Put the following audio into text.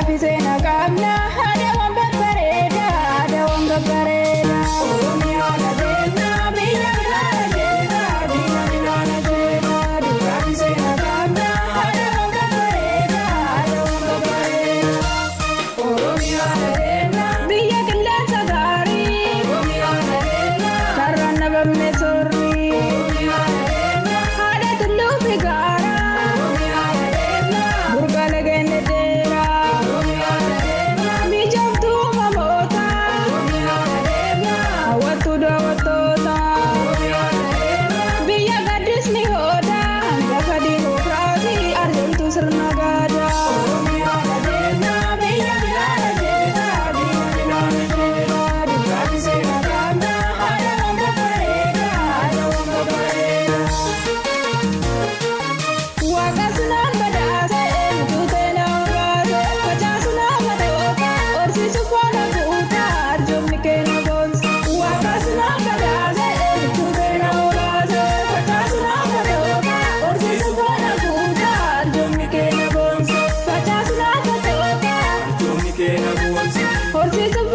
Rafisena kamna ada wamba pareda ada wamba pareda Oromia na dena biya bilana dena biya bilana dena Rafisena kamna ada wamba pareda ada wamba pareda Oromia na dena biya bilana gari Oromia na dena karana bamme sorri Oromia na dena ada tullu bigara Oromia na dena burgala gene dera Horses